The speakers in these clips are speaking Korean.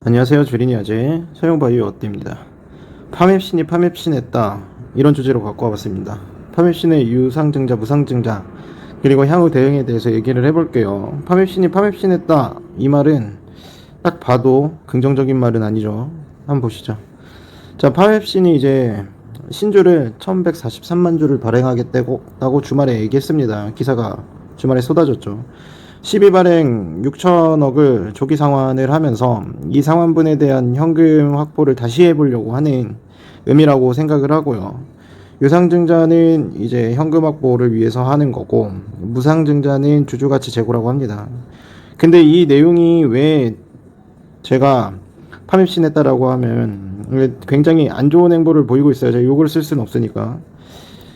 안녕하세요. 주린이 아재 소형바이오 어때입니다. 파맵신이 파맵신했다 이런 주제로 갖고 와봤습니다. 파맵신의 유상증자, 무상증자 그리고 향후 대응에 대해서 얘기를 해볼게요. 파맵신이 파맵신했다 이 말은 딱 봐도 긍정적인 말은 아니죠. 한번 보시죠. 자, 파맵신이 이제 신주를 1143만 주를 발행하겠다고 주말에 얘기했습니다. 기사가 주말에 쏟아졌죠. 12발행 6천억을 조기 상환을 하면서 이 상환분에 대한 현금 확보를 다시 해보려고 하는 의미라고 생각을 하고요. 유상증자는 이제 현금 확보를 위해서 하는 거고, 무상증자는 주주가치 제고라고 합니다. 근데 이 내용이 왜 제가 파맵신했다라고 하면 굉장히 안 좋은 행보를 보이고 있어요. 제가 욕을 쓸 수는 없으니까.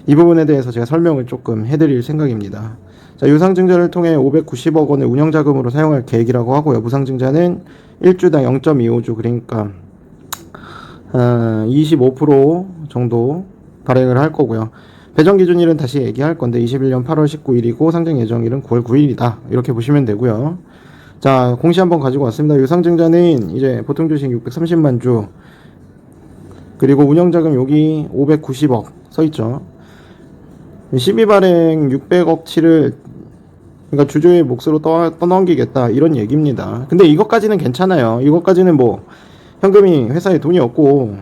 이 부분에 대해서 제가 설명을 조금 해드릴 생각입니다. 자, 유상증자를 통해 590억 원을 운영자금으로 사용할 계획이라고 하고요. 무상증자는 1주당 0.25주 그러니까 25% 정도 발행을 할 거고요. 배정 기준일은 다시 얘기할 건데 21년 8월 19일이고 상장 예정일은 9월 9일이다. 이렇게 보시면 되고요. 자, 공시 한번 가지고 왔습니다. 유상증자는 이제 보통 주식 630만 주 그리고 운영자금 여기 590억 써있죠. 12발행 600억치를 그러니까 주주의 몫으로 떠넘기겠다 이런 얘기입니다. 근데 이것까지는 괜찮아요. 이것까지는 뭐 현금이 회사에 돈이 없고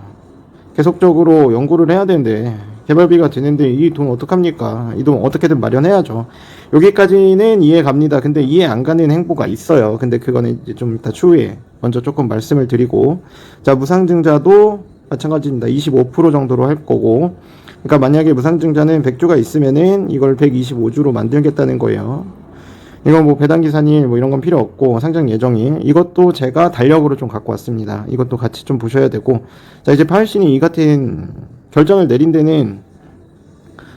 계속적으로 연구를 해야 되는데 개발비가 드는데 이 돈 어떡합니까? 이 돈 어떻게든 마련해야죠. 여기까지는 이해 갑니다. 근데 이해 안 가는 행보가 있어요. 근데 그거는 이제 좀 이따 추후에 먼저 조금 말씀을 드리고, 자, 무상증자도 마찬가지입니다. 25% 정도로 할 거고, 그러니까 만약에 무상증자는 100주가 있으면은 이걸 125주로 만들겠다는 거예요. 이건 뭐 배당기산일 뭐 이런 건 필요 없고 상장 예정일 이것도 제가 달력으로 좀 갖고 왔습니다. 이것도 같이 좀 보셔야 되고, 자, 이제 파일신이 이 같은 결정을 내린 데는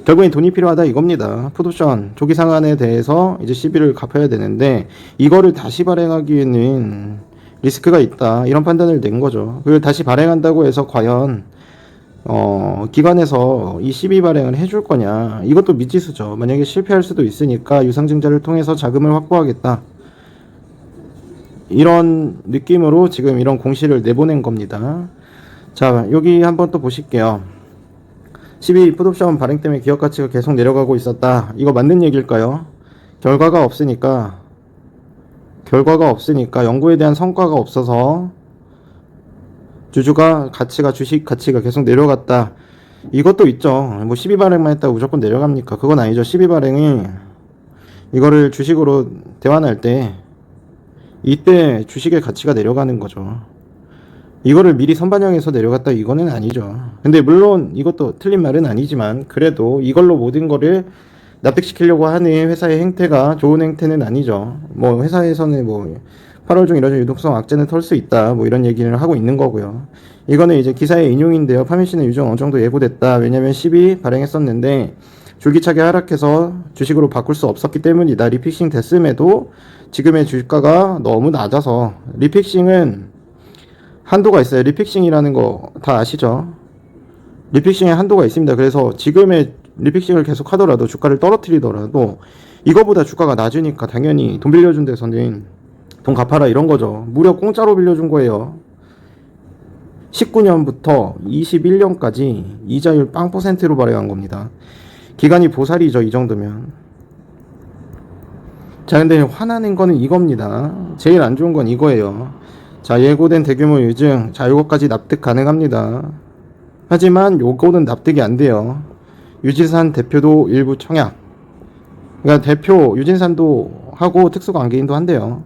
결국엔 돈이 필요하다 이겁니다. 풋옵션 조기 상환에 대해서 이제 시비를 갚아야 되는데 이거를 다시 발행하기에는 리스크가 있다 이런 판단을 낸 거죠. 그걸 다시 발행한다고 해서 과연 기관에서 이 12 발행을 해줄 거냐 이것도 미지수죠. 만약에 실패할 수도 있으니까 유상증자를 통해서 자금을 확보하겠다 이런 느낌으로 지금 이런 공시를 내보낸 겁니다. 자, 여기 한번 또 보실게요. 12 풋옵션 발행 때문에 기업 가치가 계속 내려가고 있었다. 이거 맞는 얘기일까요? 결과가 없으니까 연구에 대한 성과가 없어서 주주가 주식 가치가 계속 내려갔다. 이것도 있죠. 뭐 12발행만 했다고 무조건 내려갑니까? 그건 아니죠. 12발행이 이거를 주식으로 대환할 때 이때 주식의 가치가 내려가는 거죠. 이거를 미리 선반영해서 내려갔다 이거는 아니죠. 근데 물론 이것도 틀린 말은 아니지만 그래도 이걸로 모든 거를 납득시키려고 하는 회사의 행태가 좋은 행태는 아니죠. 뭐 회사에서는 뭐 8월 중 이러한 유동성 악재는 털 수 있다 뭐 이런 얘기를 하고 있는 거고요. 이거는 이제 기사의 인용인데요. 파면시는 유정 어느 정도 예고됐다. 왜냐면 12 발행했었는데 줄기차게 하락해서 주식으로 바꿀 수 없었기 때문이다. 리픽싱 됐음에도 지금의 주가가 너무 낮아서 리픽싱은 한도가 있어요. 리픽싱이라는 거 다 아시죠? 리픽싱에 한도가 있습니다. 그래서 지금의 리픽싱을 계속 하더라도 주가를 떨어뜨리더라도 이거보다 주가가 낮으니까 당연히 돈 빌려준 데서는 돈 갚아라 이런 거죠. 무려 공짜로 빌려준 거예요. 19년부터 21년까지 이자율 0%로 발행한 겁니다. 기간이 보살이죠. 이 정도면. 자, 근데 화나는 거는 이겁니다. 제일 안 좋은 건 이거예요. 자, 예고된 대규모 유증. 자, 요거까지 납득 가능합니다. 하지만 요거는 납득이 안 돼요. 유진산 대표도 일부 청약. 그러니까 대표 유진산도 하고 특수관계인도 한대요.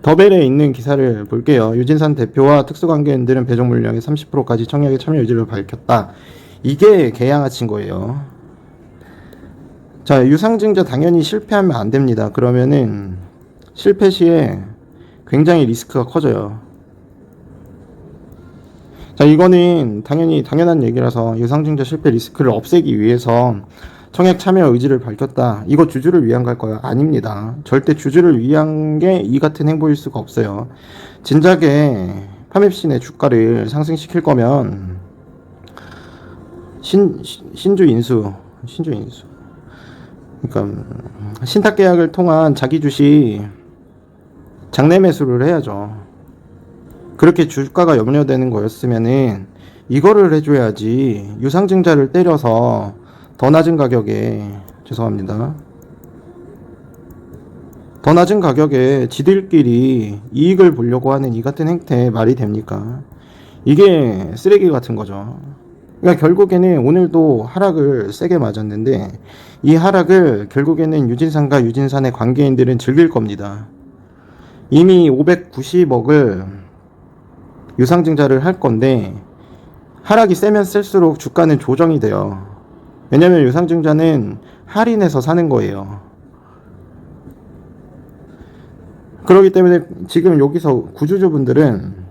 더벨에 있는 기사를 볼게요. 유진산 대표와 특수관계인들은 배정 물량의 30%까지 청약에 참여 의지를 밝혔다. 이게 개양아친 거예요. 자, 유상증자 당연히 실패하면 안 됩니다. 그러면은 실패 시에 굉장히 리스크가 커져요. 자, 이거는 당연한 얘기라서 유상증자 실패 리스크를 없애기 위해서 청약 참여 의지를 밝혔다. 이거 주주를 위한 걸까요? 아닙니다. 절대 주주를 위한 게 이 같은 행보일 수가 없어요. 진작에 파맵신의 주가를 상승시킬 거면 신주 인수. 그러니까 신탁 계약을 통한 자기 주식 장내 매수를 해야죠. 그렇게 주가가 염려되는 거였으면은 이거를 해줘야지. 유상증자를 때려서 더 낮은 가격에, 죄송합니다, 더 낮은 가격에 지들끼리 이익을 보려고 하는 이 같은 행태 말이 됩니까? 이게 쓰레기 같은 거죠. 그러니까 결국에는 오늘도 하락을 세게 맞았는데 이 하락을 결국에는 유진산과 유진산의 관계인들은 즐길 겁니다. 이미 590억을 유상증자를 할 건데 하락이 세면 셀수록 주가는 조정이 돼요. 왜냐면 유상증자는 할인해서 사는 거예요. 그렇기 때문에 지금 여기서 구주주분들은,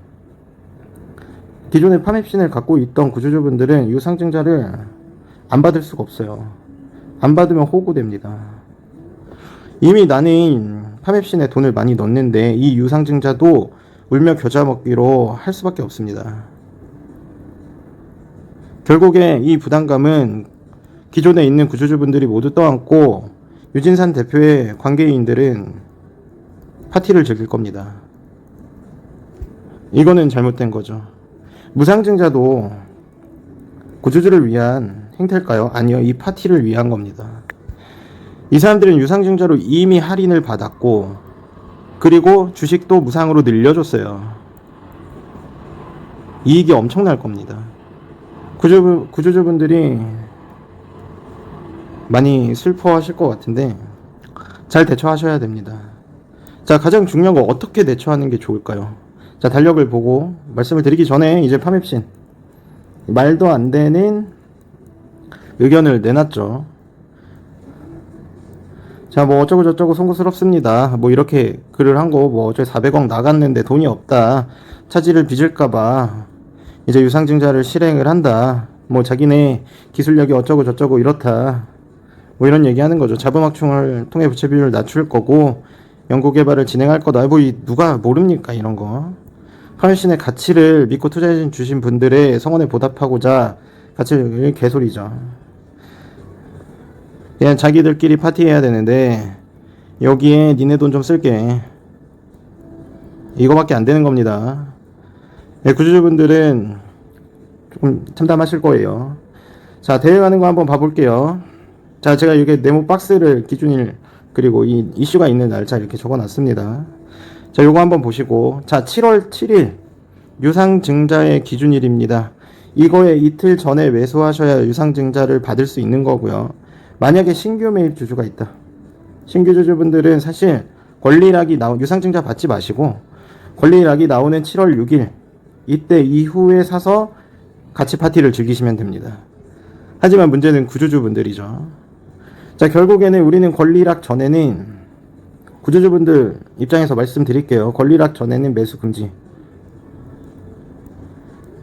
기존에 파맵신을 갖고 있던 구주주분들은 유상증자를 안 받을 수가 없어요. 안 받으면 호구됩니다. 이미 나는 파맵신에 돈을 많이 넣었는데 이 유상증자도 울며 겨자 먹기로 할 수밖에 없습니다. 결국에 이 부담감은 기존에 있는 구주주분들이 모두 떠안고 유진산 대표의 관계인들은 파티를 즐길 겁니다. 이거는 잘못된 거죠. 무상증자도 구주주를 위한 행태일까요? 아니요, 이 파티를 위한 겁니다. 이 사람들은 유상증자로 이미 할인을 받았고 그리고 주식도 무상으로 늘려줬어요. 이익이 엄청날 겁니다. 구주주분들이 많이 슬퍼하실 것 같은데 잘 대처하셔야 됩니다. 자, 가장 중요한 거 어떻게 대처하는 게 좋을까요? 자, 달력을 보고 말씀을 드리기 전에 이제 파맵신 말도 안 되는 의견을 내놨죠. 자, 뭐 어쩌고 저쩌고 송구스럽습니다. 뭐 이렇게 글을 한 거, 뭐 어차피 400억 나갔는데 돈이 없다, 차질을 빚을까봐 이제 유상증자를 실행을 한다, 뭐 자기네 기술력이 어쩌고 저쩌고 이렇다, 뭐 이런 얘기하는 거죠. 자본확충을 통해 부채 비율을 낮출 거고 연구개발을 진행할 거다. 뭐 누가 모릅니까 이런 거. 파맵신의 가치를 믿고 투자해 주신 분들의 성원에 보답하고자 가치를, 개소리죠. 그냥 자기들끼리 파티해야 되는데 여기에 니네 돈 좀 쓸게, 이거밖에 안 되는 겁니다. 네, 구주주분들은 조금 참담하실 거예요. 자, 대응하는 거 한번 봐볼게요. 자, 제가 이게 네모 박스를 기준일 그리고 이 이슈가 있는 날짜 이렇게 적어놨습니다. 자, 요거 한번 보시고, 자, 7월 7일 유상증자의 기준일입니다. 이거에 이틀 전에 매수하셔야 유상증자를 받을 수 있는 거고요. 만약에 신규 매입 주주가 있다, 신규 주주분들은 사실 권리락이 유상증자 받지 마시고 권리락이 나오는 7월 6일 이때 이후에 사서 같이 파티를 즐기시면 됩니다. 하지만 문제는 구주주분들이죠. 자, 결국에는 우리는 권리락 전에는, 구주주분들 입장에서 말씀드릴게요. 권리락 전에는 매수 금지.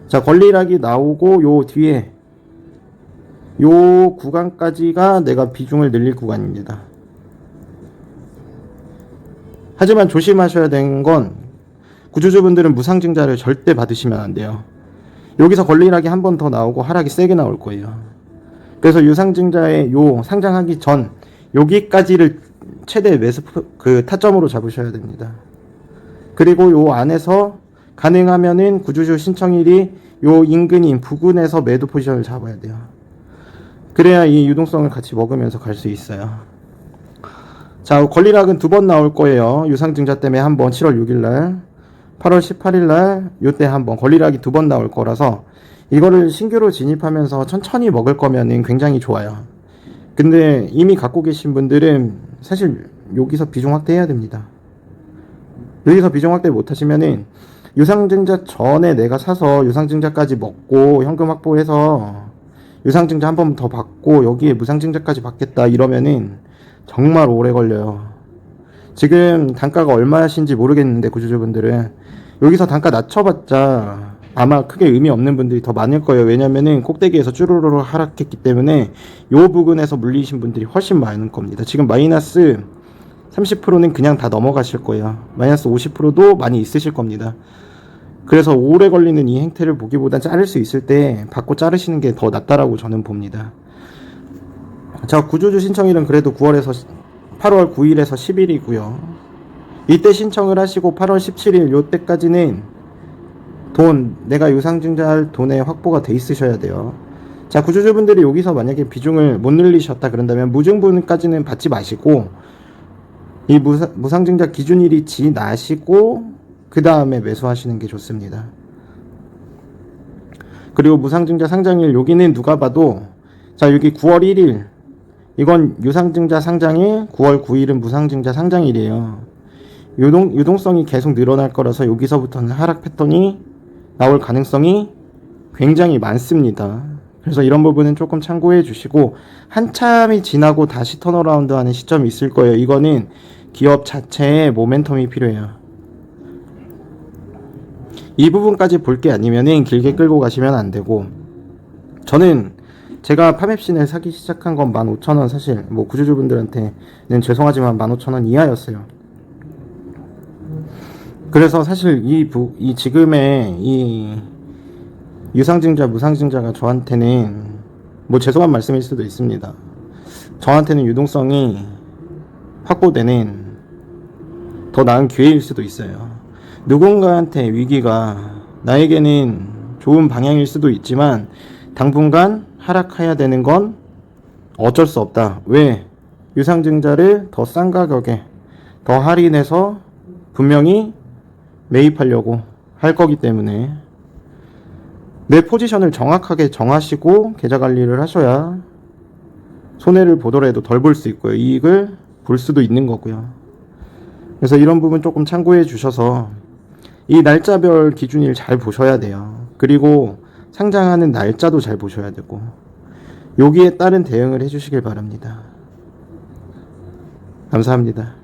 자, 권리락이 나오고 요 뒤에 요 구간까지가 내가 비중을 늘릴 구간입니다. 하지만 조심하셔야 되는 건 구주주분들은 무상증자를 절대 받으시면 안 돼요. 여기서 권리락이 한 번 더 나오고 하락이 세게 나올 거예요. 그래서 유상증자의 요 상장하기 전 여기까지를 최대 매수 타점으로 잡으셔야 됩니다. 그리고 요 안에서 가능하면은 구주주 신청일이 요 인근인 부근에서 매도 포지션을 잡아야 돼요. 그래야 이 유동성을 같이 먹으면서 갈 수 있어요. 자, 권리락은 두 번 나올 거예요. 유상증자 때문에 한 번 7월 6일날, 8월 18일날 요때 한 번 권리락이 두 번 나올 거라서 이거를 신규로 진입하면서 천천히 먹을 거면은 굉장히 좋아요. 근데 이미 갖고 계신 분들은 사실 여기서 비중 확대해야 됩니다. 여기서 비중 확대 못 하시면은 유상증자 전에 내가 사서 유상증자까지 먹고 현금 확보해서 유상증자 한 번 더 받고 여기에 무상증자까지 받겠다 이러면은 정말 오래 걸려요. 지금 단가가 얼마신지 모르겠는데 구주주분들은 여기서 단가 낮춰봤자 아마 크게 의미 없는 분들이 더 많을 거예요. 왜냐면은 꼭대기에서 쭈루루루 하락했기 때문에 요 부근에서 물리신 분들이 훨씬 많을 겁니다. 지금 마이너스 30%는 그냥 다 넘어가실 거예요. 마이너스 50%도 많이 있으실 겁니다. 그래서 오래 걸리는 이 행태를 보기보단 자를 수 있을 때 받고 자르시는 게 더 낫다라고 저는 봅니다. 자, 구주주 신청일은 그래도 9월에서 8월 9일에서 10일이고요. 이때 신청을 하시고 8월 17일 요때까지는 내가 유상증자할 돈에 확보가 돼 있으셔야 돼요. 자, 구주주분들이 여기서 만약에 비중을 못 늘리셨다 그런다면 무증분까지는 받지 마시고 이 무상증자 기준일이 지나시고 그 다음에 매수하시는 게 좋습니다. 그리고 무상증자 상장일 여기는 누가 봐도 자, 여기 9월 1일 이건 유상증자 상장일, 9월 9일은 무상증자 상장일이에요. 유동성이 계속 늘어날 거라서 여기서부터는 하락 패턴이 나올 가능성이 굉장히 많습니다. 그래서 이런 부분은 조금 참고해 주시고 한참이 지나고 다시 턴어라운드 하는 시점이 있을 거예요. 이거는 기업 자체의 모멘텀이 필요해요. 이 부분까지 볼 게 아니면은 길게 끌고 가시면 안 되고, 저는 제가 파맵신을 사기 시작한 건 15,000원, 사실 뭐 구주주분들한테는 죄송하지만 15,000원 이하였어요. 그래서 사실 이 지금의 이 유상증자 무상증자가 저한테는 뭐 죄송한 말씀일 수도 있습니다. 저한테는 유동성이 확보되는 더 나은 기회일 수도 있어요. 누군가한테 위기가 나에게는 좋은 방향일 수도 있지만 당분간 하락해야 되는 건 어쩔 수 없다. 왜? 유상증자를 더 싼 가격에 더 할인해서 분명히 매입하려고 할 거기 때문에 내 포지션을 정확하게 정하시고 계좌 관리를 하셔야 손해를 보더라도 덜 볼 수 있고요. 이익을 볼 수도 있는 거고요. 그래서 이런 부분 조금 참고해 주셔서 이 날짜별 기준일 잘 보셔야 돼요. 그리고 상장하는 날짜도 잘 보셔야 되고 여기에 따른 대응을 해 주시길 바랍니다. 감사합니다.